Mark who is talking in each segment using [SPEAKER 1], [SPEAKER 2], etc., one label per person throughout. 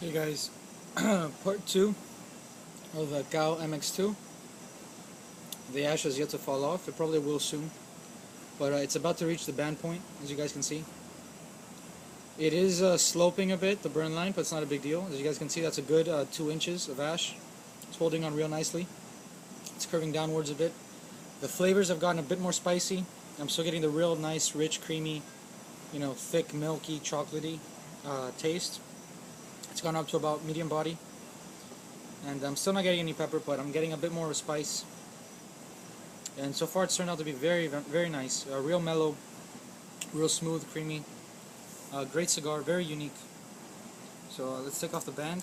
[SPEAKER 1] Hey guys, part 2 of the CAO MX2. The ash has yet to fall off. It probably will soon, but it's about to reach the band point, as you guys can see. It is sloping a bit, the burn line, but it's not a big deal. As you guys can see, that's a good 2 inches of ash. It's holding on real nicely. It's curving downwards a bit. The flavors have gotten a bit more spicy. I'm still getting the real nice, rich, creamy, thick, milky, chocolatey taste. It's gone up to about medium body. And I'm still not getting any pepper, but I'm getting a bit more of a spice. And so far it's turned out to be very, very nice. Real mellow, real smooth, creamy. Great cigar, very unique. So let's take off the band.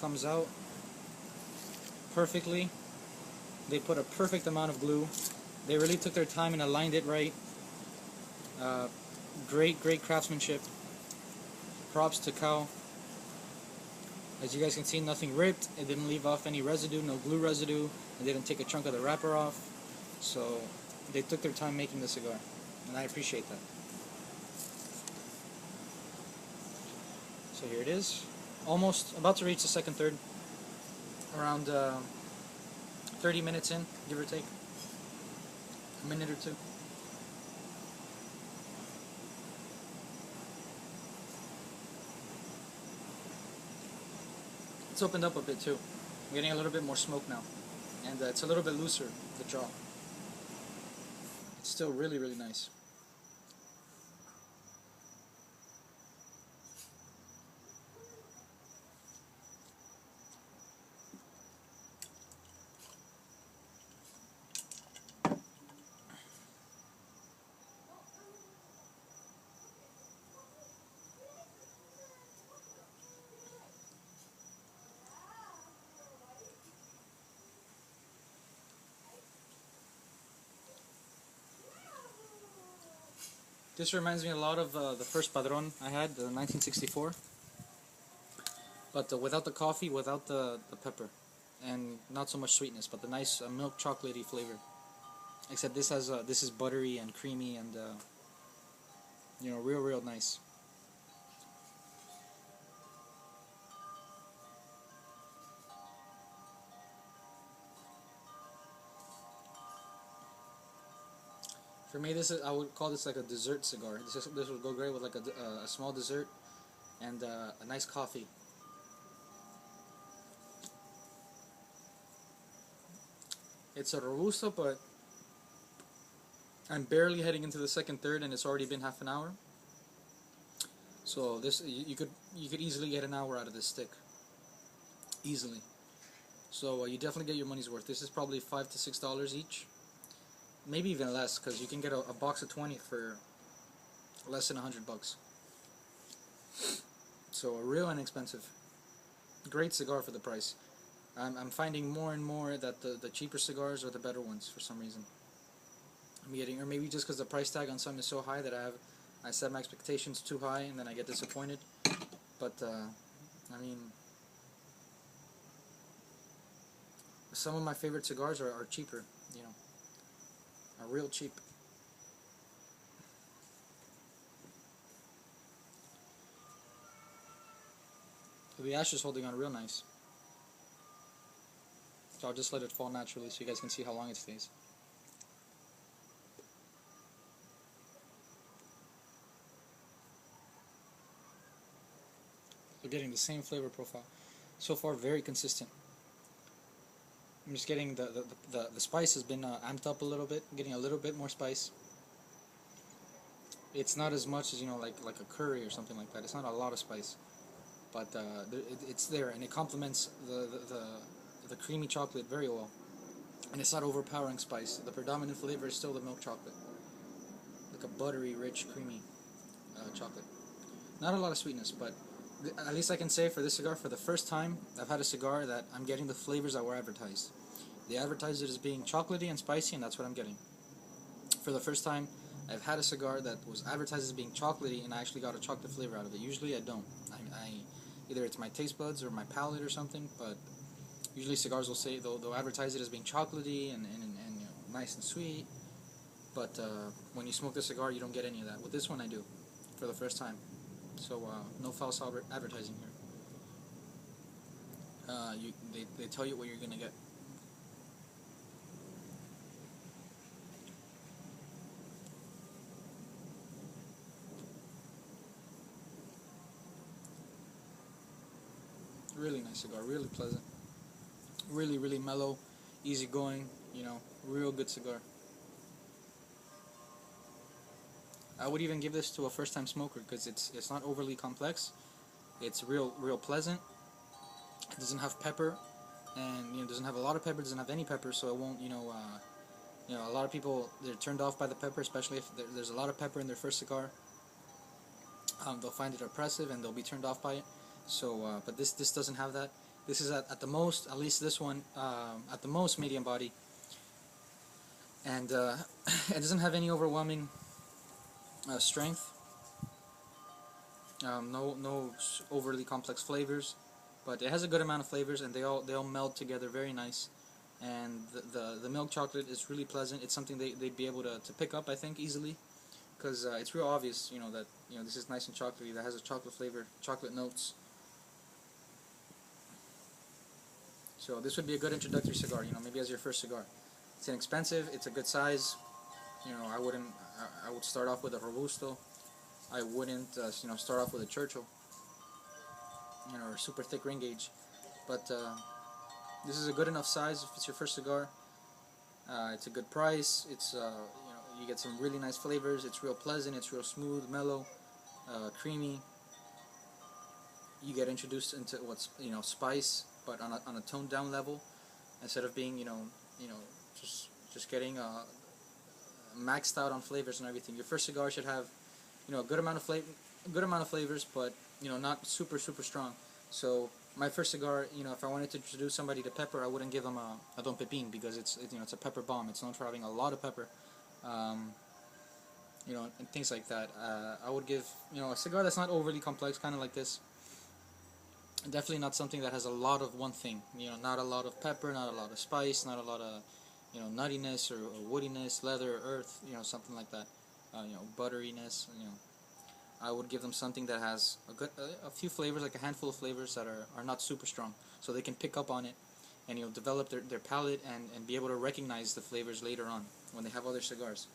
[SPEAKER 1] Comes out perfectly. They put a perfect amount of glue. They really took their time and aligned it right. Great craftsmanship. Props to CAO. As you guys can see, nothing ripped. It didn't leave off any residue, no glue residue. It didn't take a chunk of the wrapper off. So they took their time making the cigar, and I appreciate that. So here it is, almost about to reach the second third. Around 30 minutes in, give or take, a minute or two. It's opened up a bit too. I'm getting a little bit more smoke now, and it's a little bit looser, the jaw. It's still really, really nice. This reminds me a lot of the first Padron I had, the 1964, but without the coffee, without the pepper, and not so much sweetness, but the nice milk chocolatey flavor. Except this has this is buttery and creamy and real nice. For me, I would call this like a dessert cigar. This would go great with like a small dessert and a nice coffee. It's a Robusto, but I'm barely heading into the second third, and it's already been half an hour. So this you could easily get an hour out of this stick, easily. So you definitely get your money's worth. This is probably $5 to $6 each. Maybe even less, because you can get a box of 20 for less than $100. So real inexpensive. Great cigar for the price. I'm finding more and more that the cheaper cigars are the better ones for some reason. I'm getting, or maybe just because the price tag on some is so high that I set my expectations too high and then I get disappointed. But I mean, some of my favorite cigars are cheaper, are real cheap. The ash is holding on real nice. So I'll just let it fall naturally so you guys can see how long it stays. We're getting the same flavor profile. So far, very consistent. I'm just getting the spice has been amped up a little bit, getting a little bit more spice. It's not as much as like a curry or something like that. It's not a lot of spice, but it's there, and it complements the creamy chocolate very well. And it's not overpowering spice. The predominant flavor is still the milk chocolate, like a buttery, rich, creamy chocolate. Not a lot of sweetness, but at least I can say for this cigar, for the first time, I've had a cigar that I'm getting the flavors that were advertised. They advertised it as being chocolatey and spicy, and that's what I'm getting. For the first time, I've had a cigar that was advertised as being chocolatey, and I actually got a chocolate flavor out of it. Usually I don't. Either it's my taste buds or my palate or something, but usually cigars will say, they'll advertise it as being chocolatey and nice and sweet, but when you smoke the cigar, you don't get any of that. With this one, I do. for the first time. So no false advertising here. They tell you what you're gonna get. Really nice cigar, really pleasant, really mellow, easygoing. You know, real good cigar. I would even give this to a first-time smoker because it's not overly complex. It's real pleasant. It doesn't have pepper, and doesn't have a lot of pepper. Doesn't have any pepper, so it won't a lot of people, they're turned off by the pepper, especially if there's a lot of pepper in their first cigar. They'll find it oppressive and they'll be turned off by it. So, but this doesn't have that. This is at the most, at least this one, at the most medium body, and it doesn't have any overwhelming strength. No overly complex flavors, but it has a good amount of flavors, and they all meld together very nice. And the milk chocolate is really pleasant. It's something they'd be able to pick up, I think, easily, because it's real obvious, that this is nice and chocolatey. That has a chocolate flavor, chocolate notes. So this would be a good introductory cigar, maybe as your first cigar. It's inexpensive. It's a good size. I would start off with a Robusto. I wouldn't, start off with a Churchill, or a super thick ring gauge. But this is a good enough size if it's your first cigar. It's a good price. It's you get some really nice flavors. It's real pleasant. It's real smooth, mellow, creamy. You get introduced into what's spice, but on a toned down level, instead of being just getting maxed out on flavors and everything. Your first cigar should have a good amount of flavors, but not super strong. So my first cigar, if I wanted to introduce somebody to pepper, I wouldn't give them a Don Pepin, because it's a pepper bomb. It's known for having a lot of pepper, and things like that. I would give a cigar that's not overly complex, kind of like this. Definitely not something that has a lot of one thing. Not a lot of pepper, not a lot of spice, not a lot of nuttiness or woodiness, leather, earth, something like that. Butteriness. I would give them something that has a few flavors, like a handful of flavors that are not super strong, so they can pick up on it and develop their palate and be able to recognize the flavors later on when they have other cigars.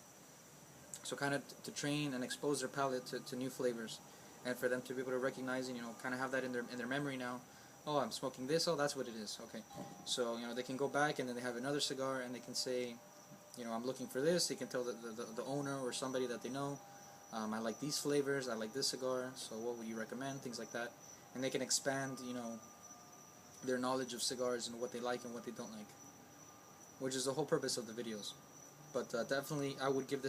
[SPEAKER 1] So kind of to train and expose their palate to new flavors, and for them to be able to recognize and kind of have that in their memory now. Oh, I'm smoking this. Oh, that's what it is. Okay, so they can go back and then they have another cigar and they can say, I'm looking for this. They can tell the owner or somebody that they know, I like these flavors, I like this cigar, so what would you recommend? Things like that. And they can expand, their knowledge of cigars and what they like and what they don't like, which is the whole purpose of the videos. But definitely, I would give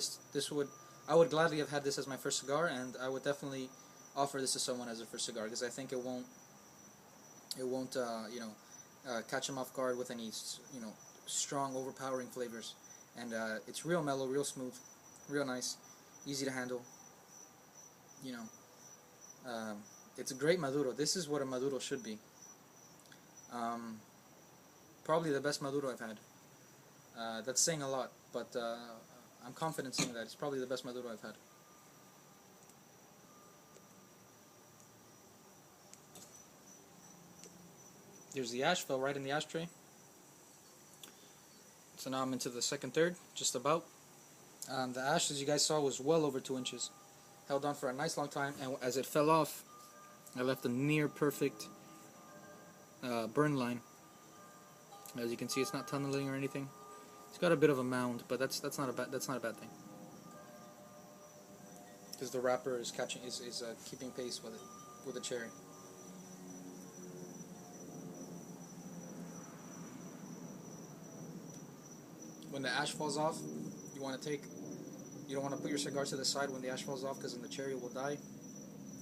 [SPEAKER 1] I would gladly have had this as my first cigar, and I would definitely offer this to someone as a first cigar, because I think it won't catch them off guard with any, strong, overpowering flavors. And it's real mellow, real smooth, real nice, easy to handle. It's a great Maduro. This is what a Maduro should be. Probably the best Maduro I've had. That's saying a lot, but I'm confident saying that it's probably the best Maduro I've had. There's the ash, fell right in the ashtray. So now I'm into the second third, just about. The ash, as you guys saw, was well over 2 inches. Held on for a nice long time, and as it fell off, I left a near perfect burn line. As you can see, it's not tunneling or anything. It's got a bit of a mound, but that's not a bad thing, because the wrapper is keeping pace with it, with the cherry. When the ash falls off, you don't want to put your cigar to the side when the ash falls off, because then the cherry will die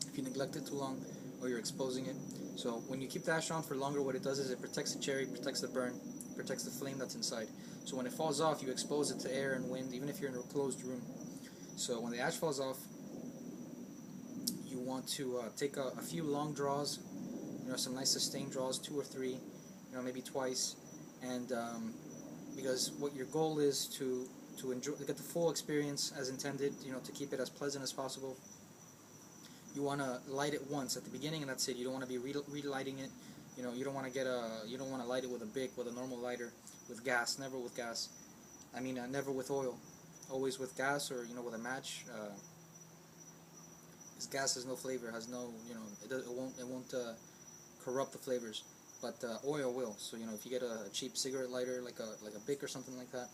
[SPEAKER 1] if you neglect it too long or you're exposing it. So when you keep the ash on for longer, what it does is it protects the cherry, protects the burn, protects the flame that's inside. So when it falls off, you expose it to air and wind, even if you're in a closed room. So when the ash falls off, you want to take a few long draws, some nice sustained draws, 2 or 3, maybe twice, and because what your goal is to get the full experience as intended, to keep it as pleasant as possible. you want to light it once at the beginning, and that's it. You don't want to be relighting it. You know, you don't want to light it with a Bic, with a normal lighter, with gas. Never with gas. I mean, never with oil. Always with gas, or with a match. This gas has no flavor, has no, it won't corrupt the flavors. But oil will. So if you get a cheap cigarette lighter, like a Bic or something like that,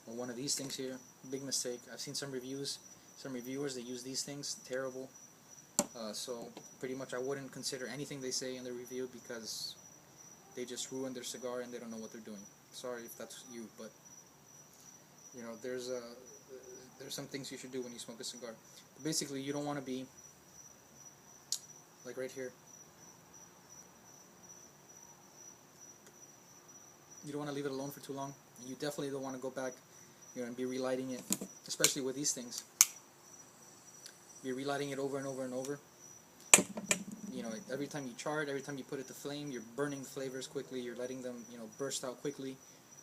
[SPEAKER 1] or one of these things here, big mistake. I've seen some reviewers that use these things, terrible. So pretty much I wouldn't consider anything they say in the review, because they just ruin their cigar and they don't know what they're doing. Sorry if that's you, but there's some things you should do when you smoke a cigar. But basically, you don't want to be like right here. You don't want to leave it alone for too long. You definitely don't want to go back, and be relighting it, especially with these things. Be relighting it over and over and over. Every time you char it, every time you put it to flame, you're burning the flavors quickly. You're letting them, burst out quickly,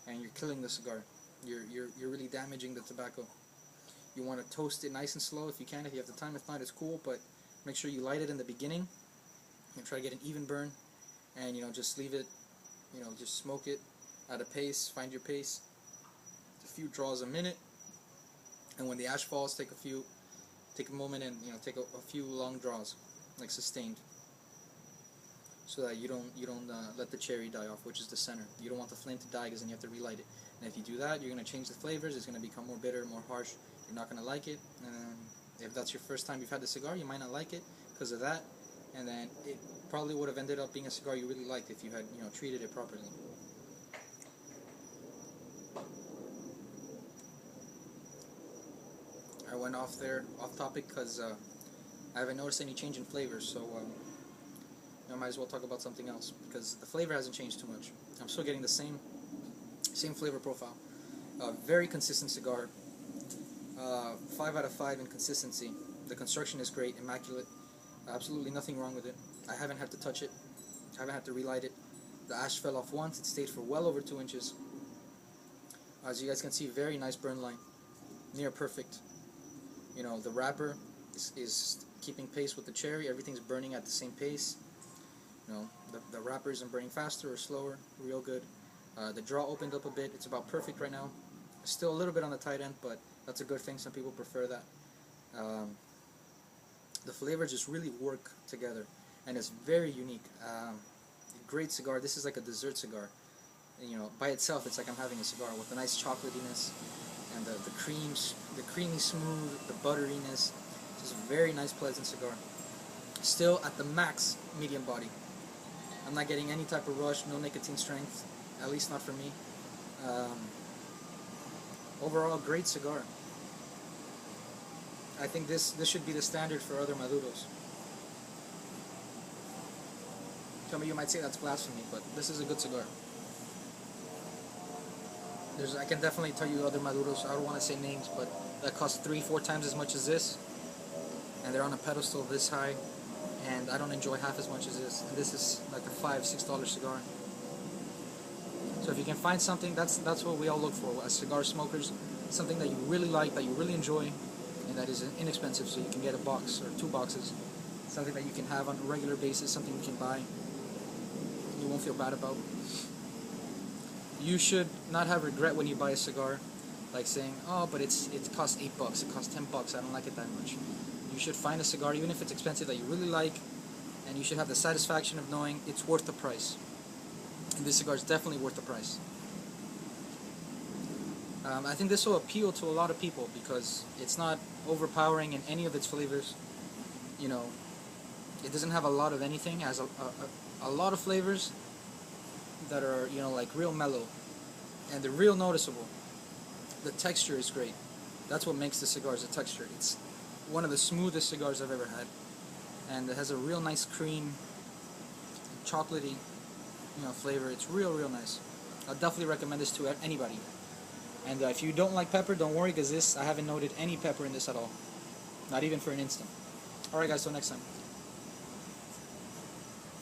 [SPEAKER 1] and you're killing the cigar. You're really damaging the tobacco. You want to toast it nice and slow if you can, if you have the time. If not, it's cool, but make sure you light it in the beginning and try to get an even burn, and just leave it, just smoke it at a pace. Find your pace. A few draws a minute, and when the ash falls, take a moment and take a few long draws, like sustained, so that you don't let the cherry die off, which is the center. You don't want the flame to die, because then you have to relight it. And if you do that, you're going to change the flavors. It's going to become more bitter, more harsh. You're not going to like it. And if that's your first time you've had the cigar, you might not like it because of that. And then it probably would have ended up being a cigar you really liked if you had treated it properly. I went off topic, because I haven't noticed any change in flavors, so I might as well talk about something else, because the flavor hasn't changed too much. I'm still getting the same flavor profile. Very consistent cigar. 5 out of 5 in consistency. The construction is great, immaculate. Absolutely nothing wrong with it. I haven't had to touch it. I haven't had to relight it. The ash fell off once. It stayed for well over 2 inches. As you guys can see, very nice burn line. Near perfect. The wrapper is keeping pace with the cherry. Everything's burning at the same pace. The wrapper isn't burning faster or slower. Real good. The draw opened up a bit. It's about perfect right now. Still a little bit on the tight end, but that's a good thing. Some people prefer that. The flavors just really work together, and it's very unique. Great cigar. This is like a dessert cigar. By itself, it's like I'm having a cigar with a nice chocolatiness, and the creamy smooth, the butteriness. Just a very nice, pleasant cigar. Still at the max medium body. I'm not getting any type of rush, no nicotine strength, at least not for me. Overall, great cigar. I think this should be the standard for other Maduros. Some of you might say that's blasphemy, but this is a good cigar. I can definitely tell you other Maduros, I don't want to say names, but that cost 3-4 times as much as this, and they're on a pedestal this high, and I don't enjoy half as much as this. And this is like a $5-6 cigar. So if you can find something, that's what we all look for as cigar smokers, something that you really like, that you really enjoy, and that is inexpensive, so you can get a box or 2 boxes, something that you can have on a regular basis, something you can buy, you won't feel bad about. You should not have regret when you buy a cigar, like saying, oh, but it costs $8, it costs $10, I don't like it that much. You should find a cigar, even if it's expensive, that you really like, and you should have the satisfaction of knowing it's worth the price. And this cigar is definitely worth the price. I think this will appeal to a lot of people because it's not overpowering in any of its flavors. It doesn't have a lot of anything. It has a lot of flavors that are, like real mellow, and they're real noticeable. The texture is great. That's what makes the cigar, is the texture. It's one of the smoothest cigars I've ever had, and it has a real nice cream, chocolatey, flavor. It's real nice. I'll definitely recommend this to anybody. And if you don't like pepper, don't worry, because I haven't noted any pepper in this at all, not even for an instant. Alright guys, till next time.